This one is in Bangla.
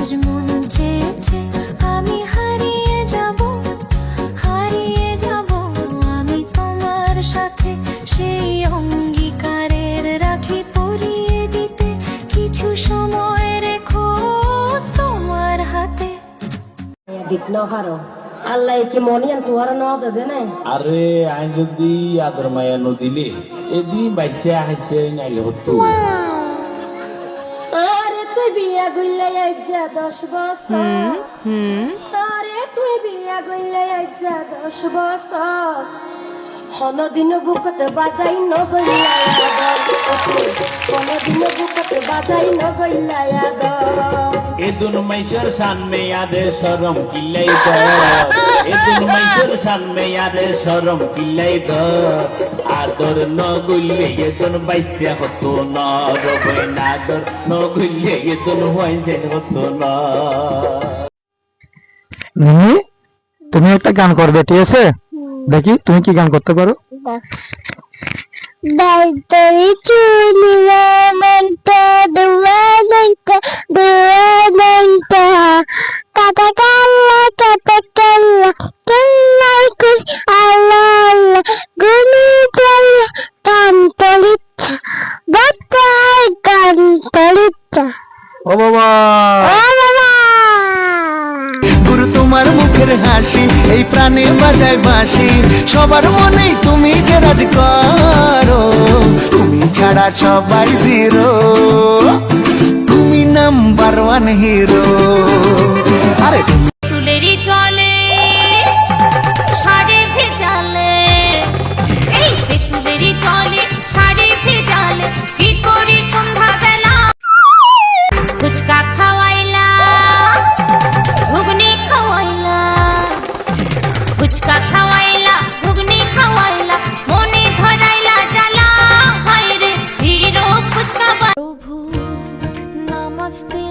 আজ মন চেয়েছে আমি হারিয়ে যাব আমি তোমার সাথে, সেই অঙ্গীকারের রাখি পরিয়ে দিতে কিছু সময় রেখো তোমার হাতে। দিত না পারো আল্লাহ কি মনিয়ান তোমার ন দেবে না। আরে আই যদি আদর মায়া নদিলে এদিন বাইসে আইসে নাইলে হতো। আরে তুই বিয়া গইলে আইজা 10 বছর, আরে তুই বিয়া গইলে আইজা 10 বছর, কোনদিন বুকতে বাজাই ন গইলা কোনদিন বুকতে বাজাই ন গইলা এদুন মাইসর শান মে আদে শরম কিলাই দ, এদুন মাইসর শান মে আদে শরম কিলাই দ, আদর ন গইলে এদুন বাইসে হতো না রবে না, আদর ন গইলে এদুন হইছে হতো না। মিমি, তুমি একটা গান করবে, ঠিক আছে? দেখি তুমি কি গান করতে পারো। Baitari chuni manta duananta katakalla kallaikus alala gumipalla kantolitta battai kantolitta ও বাবা, গুরু তোমার মুখের হাসি এই প্রাণে বাজায় বাঁশি, সবার মনেই তুমি যে রাজ করো, তুমি ছাড়া সবাই জিরো, তুমি নাম্বার 1 হিরো। আরে তুলেরই চলে সারে ভেজালে, এই পেছুলেরই চলে সারে ভেজালে, কি করি সন্ধ্যা বেলা ফুচকা খাওয়াইলা ঘুগনি খাওয়াইলা, ফুচকা খাওয়াইলা ঘুগনি খাওয়াইলা, মনে ধরাইলা জ্বালা হায় রে হিরো ফুচকা। প্রভু নমস্তে